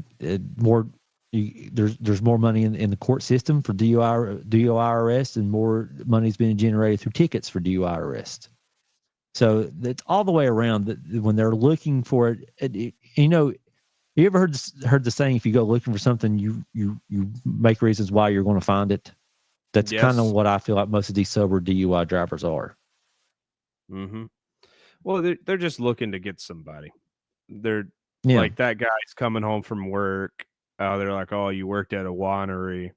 more. There's more money in the court system for DUI arrests, and more money is being generated through tickets for DUI arrests. So it's all the way around. That when they're looking for it, you ever heard the saying, if you go looking for something, you make reasons why you're going to find it? That's kind of what I feel like most of these sober DUI drivers are. Well, they're just looking to get somebody. They're Yeah. like, that guy's coming home from work. They're like, oh, you worked at a winery.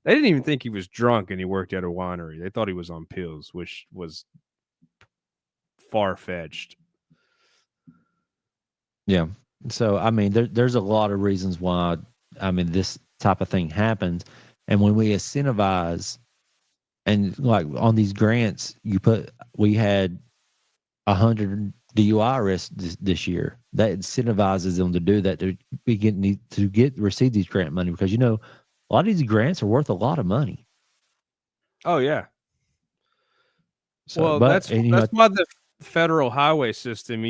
They didn't even think he was drunk and he worked at a winery. They thought he was on pills, which was far-fetched. Yeah. So, I mean, there's a lot of reasons why, this type of thing happens. And when we incentivize, and like on these grants, we had 100 DUI arrests this year. That incentivizes them to do that, to receive these grant money, because, a lot of these grants are worth a lot of money. Oh, yeah. So, Well, that's why the federal highway system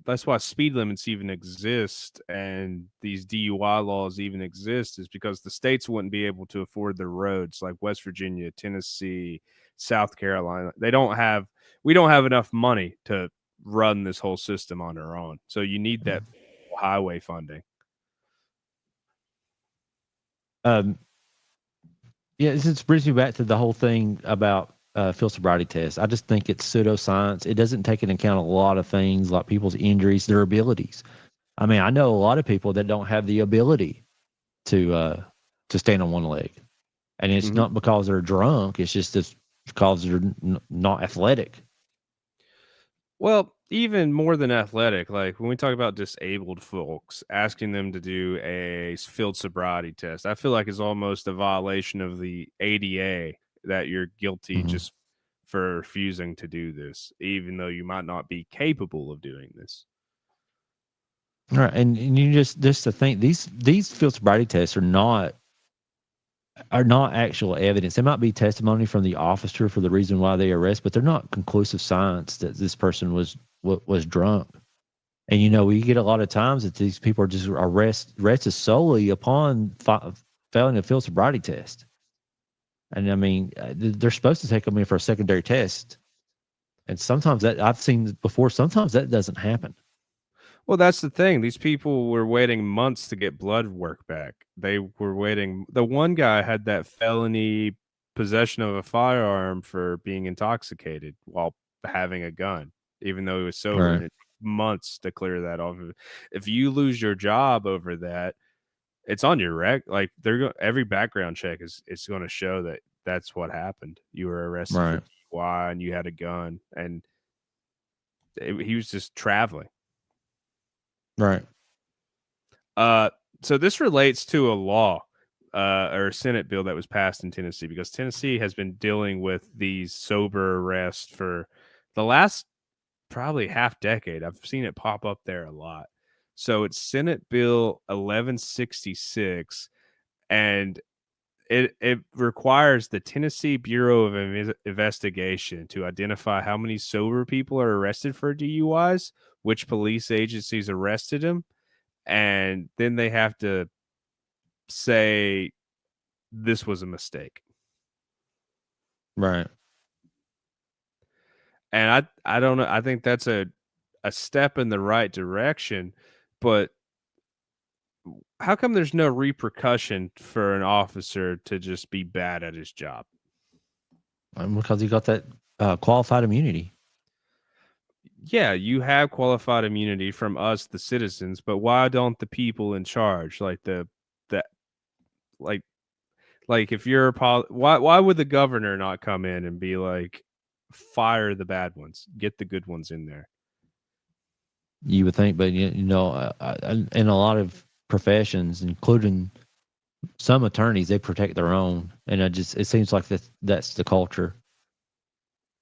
that's why speed limits even exist, and these DUI laws even exist, is because the states wouldn't be able to afford their roads, like West Virginia, Tennessee, South Carolina. We don't have enough money to run this whole system on our own. So you need that highway funding. Yeah, this brings me back to the whole thing about field sobriety tests. I just think it's pseudoscience. It doesn't take into account a lot of things, like people's injuries, their abilities. I mean, I know a lot of people that don't have the ability to stand on one leg, and it's not because they're drunk. It's just because they're not athletic. Well, even more than athletic, like when we talk about disabled folks, asking them to do a field sobriety test, I feel like is almost a violation of the ADA, that you're guilty just for refusing to do this, even though you might not be capable of doing this. All right, and you just to think, these field sobriety tests are not actual evidence. They might be testimony from the officer for the reason why they arrest, but they're not conclusive science that this person was drunk. And we get a lot of times that these people are just arrested solely upon failing a field sobriety test. And I mean, they're supposed to take them in for a secondary test, and sometimes that I've seen before. Sometimes that doesn't happen. Well, that's the thing. These people were waiting months to get blood work back. They were waiting. The one guy had that felony possession of a firearm for being intoxicated while having a gun, even though he was sober. Right. And it took months to clear that off. If you lose your job over that, it's on your rec. Like every background check it's going to show that that's what happened. You were arrested for DUI and you had a gun, and he was just traveling. Right. So this relates to a law or a Senate bill that was passed in Tennessee, because Tennessee has been dealing with these sober arrests for the last probably half decade. I've seen it pop up there a lot. So it's Senate Bill 1166, and it requires the Tennessee Bureau of Investigation to identify how many sober people are arrested for DUIs, which police agencies arrested them, and then they have to say this was a mistake. Right. And I don't know. I think that's a step in the right direction, but how come there's no repercussion for an officer to just be bad at his job? Because he got that qualified immunity. Yeah, you have qualified immunity from us, the citizens, but why don't the people in charge, like like if you're why would the governor not come in and be like, fire the bad ones, get the good ones in there? You would think, but you know, in a lot of professions, including some attorneys, they protect their own, and it seems like that's the culture.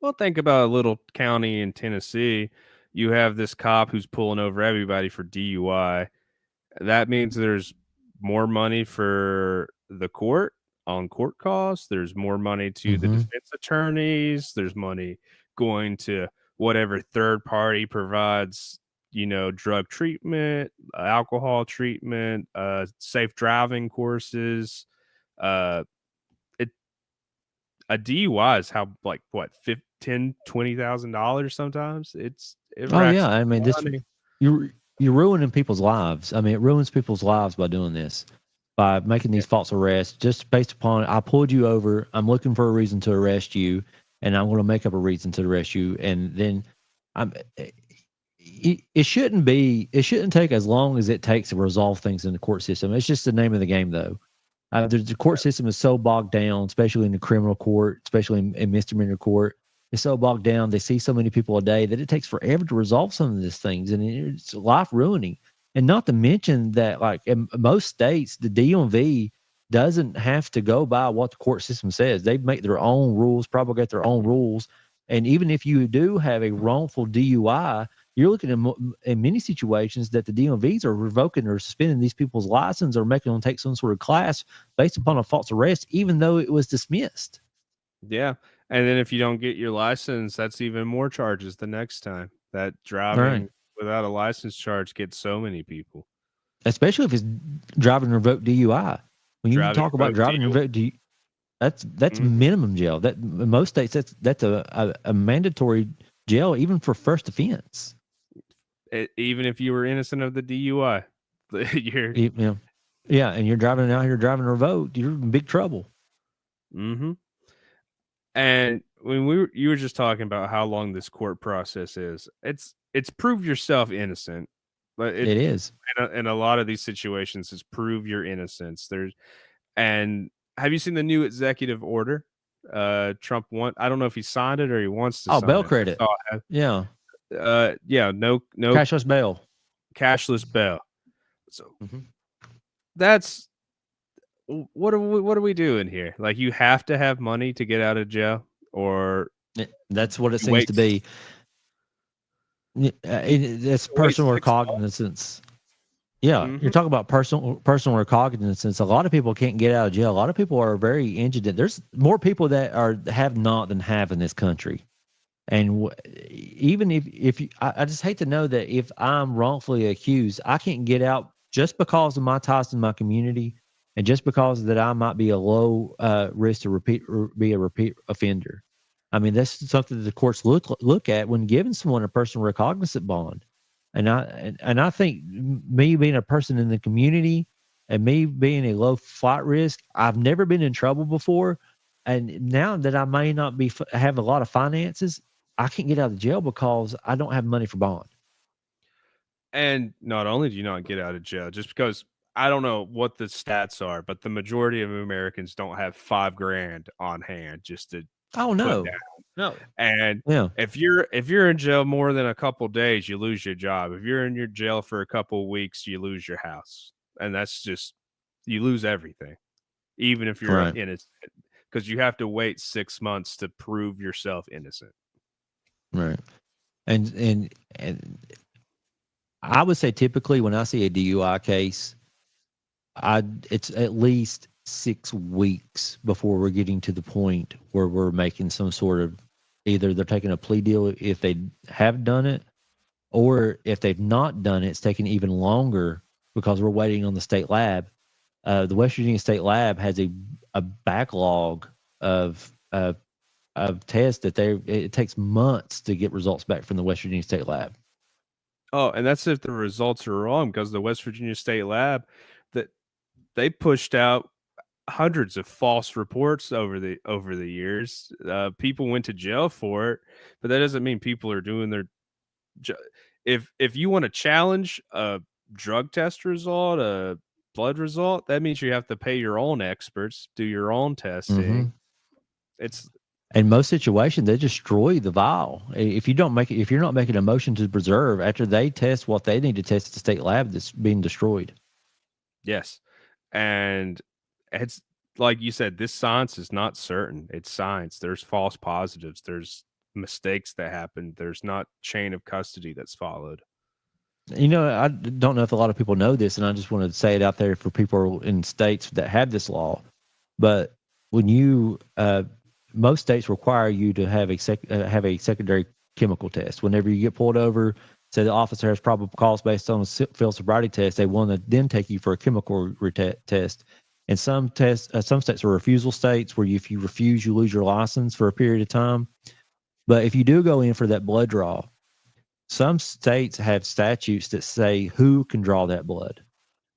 Well, think about a little county in Tennessee. You have this cop who's pulling over everybody for DUI. That means there's more money for the court on court costs. There's more money to the defense attorneys. There's money going to whatever third party provides, drug treatment, alcohol treatment, safe driving courses. A DUI is how, like, what, $10,000-$20,000 sometimes. It Oh racks yeah, up I mean, this money. you're ruining people's lives. I mean, it ruins people's lives by doing this, by making these false arrests just based upon I pulled you over. I'm looking for a reason to arrest you, and I'm going to make up a reason to arrest you, and then it shouldn't take as long as it takes to resolve things in the court system. It's just the name of the game, though. The court system is so bogged down, especially in the criminal court, especially in misdemeanor court. It's so bogged down. They see so many people a day that it takes forever to resolve some of these things, and it's life ruining. And not to mention that, like in most states, the DMV doesn't have to go by what the court system says. They make their own rules, promulgate their own rules. And even if you do have a wrongful DUI, you're looking at in many situations that the DMVs are revoking or suspending these people's license or making them take some sort of class based upon a false arrest, even though it was dismissed. Yeah. And then if you don't get your license, that's even more charges the next time. That driving without a license charge gets so many people. Especially if it's driving revoked DUI. When you talk about driving revoked DUI, that's minimum jail. That in most states, that's a mandatory jail even for first offense. Even if you were innocent of the DUI, yeah, and you're driving out here driving revoked, you're in big trouble. Mm-hmm. And when you were just talking about how long this court process is, it's prove yourself innocent. But it is in a lot of these situations, it's prove your innocence. And have you seen the new executive order? Trump I don't know if he signed it or he wants to. Oh, sign bail it. credit. Yeah. No cashless bail. So that's what are we doing here? Like, you have to have money to get out of jail, or that's what it seems to be. It's personal recognizance. Yeah, you're talking about personal recognizance. A lot of people can't get out of jail. A lot of people are very indigent. There's more people that have not than have in this country. And even if I just hate to know that if I'm wrongfully accused, I can't get out just because of my ties to my community, and just because that I might be a low risk to be a repeat offender. I mean, that's something that the courts look at when giving someone a personal recognizance bond. And I think me being a person in the community and me being a low flight risk, I've never been in trouble before. And now that I may not have a lot of finances, I can't get out of jail because I don't have money for bond. And not only do you not get out of jail, just because I don't know what the stats are, but the majority of Americans don't have $5,000 on hand just to put down. No. And if you're in jail more than a couple days, you lose your job. If you're in your jail for a couple weeks, you lose your house. And that's just, you lose everything, even if you're innocent, because you have to wait 6 months to prove yourself innocent. Right. And I would say typically when I see a DUI case, it's at least 6 weeks before we're getting to the point where we're making some sort of, either they're taking a plea deal if they have done it, or if they've not done it, it's taking even longer because we're waiting on the state lab. The West Virginia State Lab has a backlog of tests that it takes months to get results back from the West Virginia State Lab. Oh, and that's if the results are wrong, because the West Virginia State Lab, that they pushed out hundreds of false reports over the years. People went to jail for it, but that doesn't mean people are doing their. If you want to challenge a drug test result, a blood result, that means you have to pay your own experts, do your own testing. It's in most situations they destroy the vial. If you're not making a motion to preserve after they test what they need to test at the state lab, that's being destroyed. Yes, and it's like you said, this science is not certain. It's science. There's false positives. There's mistakes that happen. There's not chain of custody that's followed. I don't know if a lot of people know this, and I just want to say it out there for people in states that have this law. But when most states require you to have a secondary chemical test. Whenever you get pulled over, say the officer has probable cause based on a field sobriety test, they want to then take you for a chemical test. And some states are refusal states where if you refuse, you lose your license for a period of time. But if you do go in for that blood draw, some states have statutes that say who can draw that blood.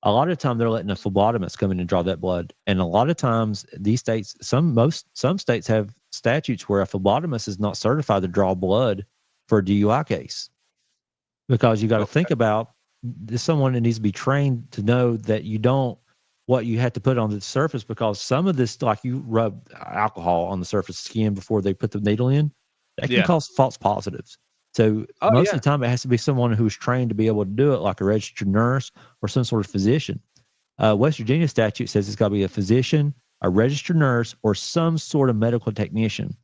A lot of the time they're letting a phlebotomist come in and draw that blood. And a lot of times these states, some states have statutes where a phlebotomist is not certified to draw blood for a DUI case. Because you got to think about someone that needs to be trained to know that what you have to put on the surface, because some of this, like you rub alcohol on the surface of the skin before they put the needle in, that can cause false positives. So most of the time it has to be someone who's trained to be able to do it, like a registered nurse or some sort of physician. West Virginia statute says it's got to be a physician, a registered nurse, or some sort of medical technician.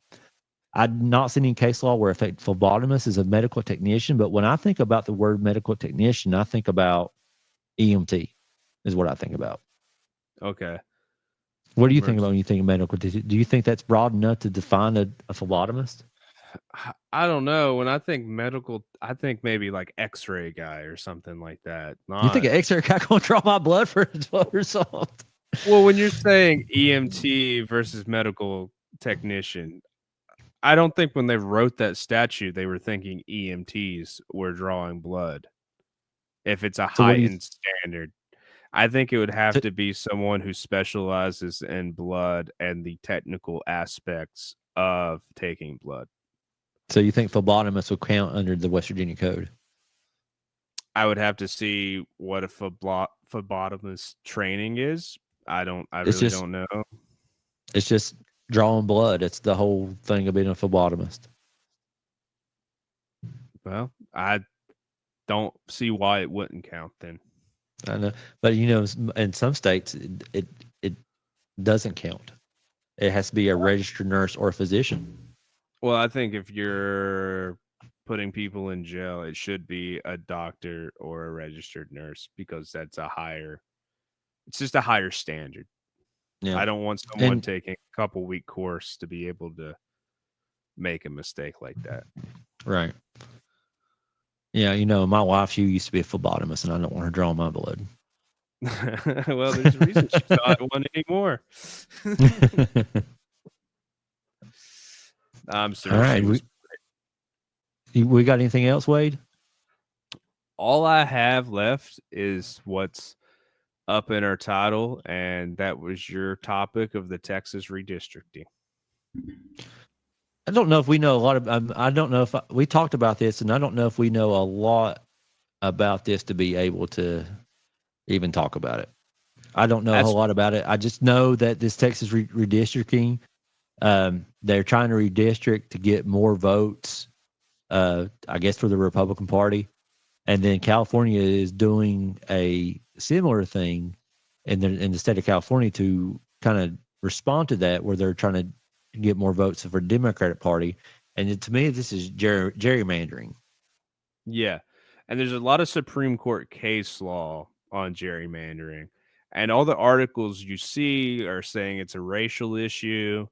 I've not seen any case law where a phlebotomist is a medical technician, but when I think about the word medical technician, I think about EMT is what I think about. Okay. What do you think about when you think of medical? Do you think that's broad enough to define a phlebotomist? I don't know. When I think medical, I think maybe like X-ray guy or something like that. You think an X-ray guy gonna draw my blood for a blood result? Well, when you're saying EMT versus medical technician, I don't think when they wrote that statute they were thinking EMTs were drawing blood. If it's a heightened standard, I think it would have to be someone who specializes in blood and the technical aspects of taking blood. So you think phlebotomists will count under the West Virginia Code? I would have to see what a phlebotomist training is. I really don't know. It's just drawing blood. It's the whole thing of being a phlebotomist. Well, I don't see why it wouldn't count then. I know, but in some states it doesn't count. It has to be a registered nurse or a physician. Well, I think if you're putting people in jail, it should be a doctor or a registered nurse, because it's just a higher standard. Yeah. I don't want someone taking a couple week course to be able to make a mistake like that. Right. Yeah, my wife, she used to be a phlebotomist, and I don't want her drawing my blood. Well, there's a reason she's not one anymore. I'm sorry. All right. We got anything else, Wade? All I have left is what's up in our title, and that was your topic of the Texas redistricting. I don't know if we know a lot of. I don't know if we talked about this, and I don't know if we know a lot about this to be able to even talk about it. I don't know a whole lot about it. I just know that this Texas redistricting, they're trying to redistrict to get more votes, I guess, for the Republican Party. And then California is doing a similar thing in the state of California to kind of respond to that, where they're trying to get more votes for the Democratic Party. And to me, this is gerrymandering. Yeah. And there's a lot of Supreme Court case law on gerrymandering. And all the articles you see are saying it's a racial issue.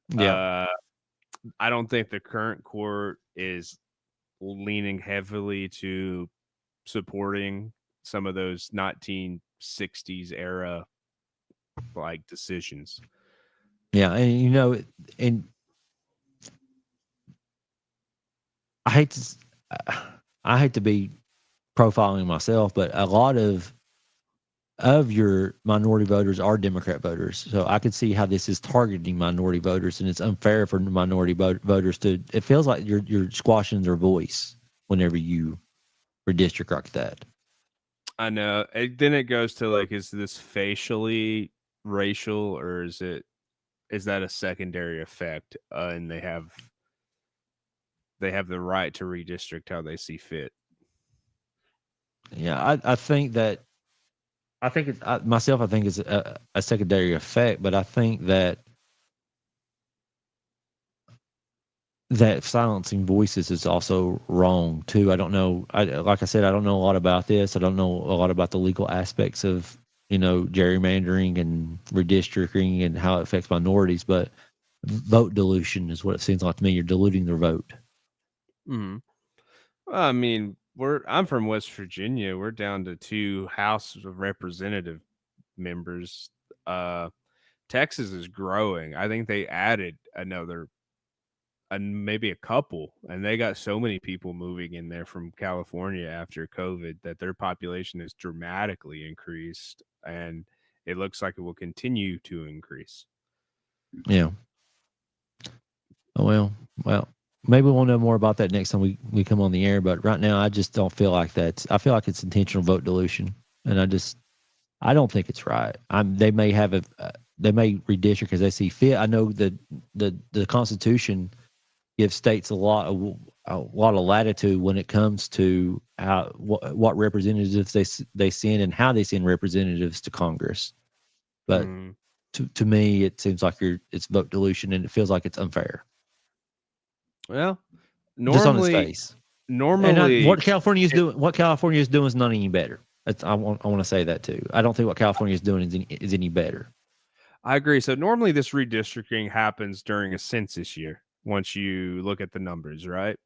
Yeah. I don't think the current court is leaning heavily to supporting some of those 1960s era like decisions. Yeah, and and I hate to I hate to be profiling myself, but a lot of your minority voters are Democrat voters. So I could see how this is targeting minority voters, and it's unfair for minority voters to. It feels like you're squashing their voice whenever you redistrict like that. I know. Then it goes to like, is this facially racial, or is that a secondary effect? And they have the right to redistrict how they see fit. Yeah, I think that I think it's myself. I think it's a secondary effect, but I think that silencing voices is also wrong too. I don't know. Like I said, I don't know a lot about this. I don't know a lot about the legal aspects of gerrymandering and redistricting and how it affects minorities. But vote dilution is what it seems like to me. You're diluting their vote. Hmm. Well, I mean, I'm from West Virginia. We're down to 2 House of Representative members. Texas is growing. I think they added another and maybe a couple, and they got so many people moving in there from California after COVID that their population has dramatically increased, and it looks like it will continue to increase. Yeah. Oh well. Maybe we'll know more about that next time we come on the air. But right now, I just don't feel like that. I feel like it's intentional vote dilution, and I don't think it's right. They may have they may redistrict as they see fit. I know that the Constitution gives states a lot of latitude when it comes to what representatives they send and how they send representatives to Congress. But Mhm. to me, it seems like it's vote dilution, and it feels like it's unfair. Well, Just on its normally face. normally What California is doing is not any better. I want to say that too. I don't think what California is doing is any better. I agree. So normally this redistricting happens during a census year once you look at the numbers, right?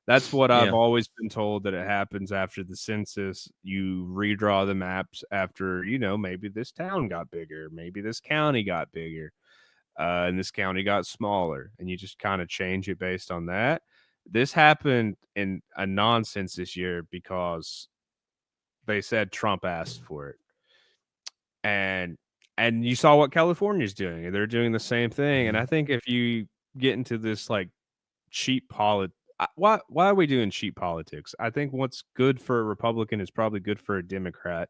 That's what I've Yeah. always been told, that it happens after the census. You redraw the maps after, maybe this town got bigger, maybe this county got bigger, and this county got smaller, and you just kind of change it based on that. This happened in a non-census year because they said Trump asked for it. And you saw what California's doing. They're doing the same thing. And I think if you get into this like cheap why are we doing cheap politics? I think what's good for a Republican is probably good for a Democrat.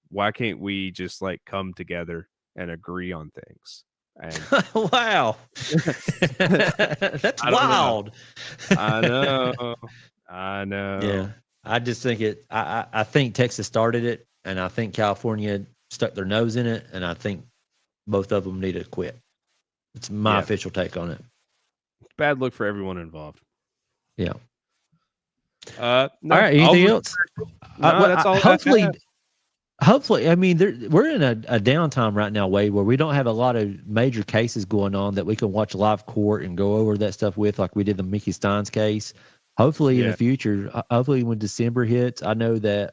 Why can't we just like come together and agree on things? And Wow. That's I don't know. wild. I know. Yeah. I just think I think Texas started it, and I think California stuck their nose in it, and I think both of them need to quit. It's my official take on it. Bad look for everyone involved. Yeah. No, all right. Anything else? No, that's all. Hopefully, I mean, we're in a downtime right now, Wade, where we don't have a lot of major cases going on that we can watch live court and go over that stuff with, like we did the Mickey Steins case. Hopefully, in the future, hopefully when December hits, I know that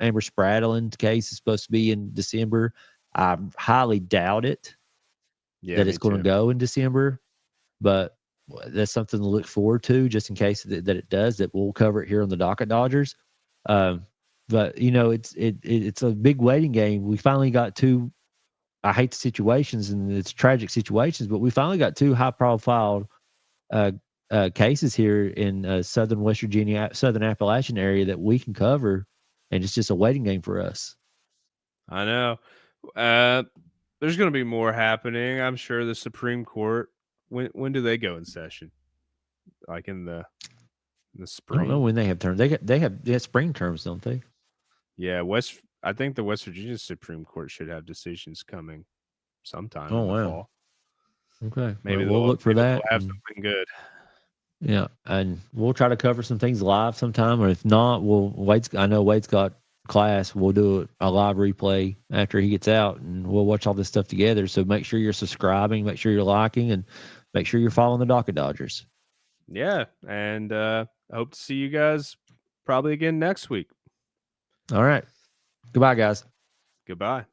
Amber Spradlin's case is supposed to be in December. I highly doubt it that it's going to go in December, but that's something to look forward to, just in case that it does. That we'll cover it here on the Docket Dodgers. But it's a big waiting game. We finally got two. I hate the situations and it's tragic situations, but we finally got two high-profile cases here in southern West Virginia, southern Appalachian area that we can cover, and it's just a waiting game for us. I know. There's going to be more happening. I'm sure the Supreme Court. When do they go in session? Like in the spring? I don't know when they have terms. They have spring terms, don't they? Yeah, I think the West Virginia Supreme Court should have decisions coming sometime in the fall. Okay, Maybe we'll look for that. They'll have something good. Yeah, and we'll try to cover some things live sometime, or if not, I know Wade's got class. We'll do a live replay after he gets out, and we'll watch all this stuff together. So make sure you're subscribing, make sure you're liking, and make sure you're following the Docket Dodgers. Yeah, and I hope to see you guys probably again next week. All right. Goodbye, guys. Goodbye.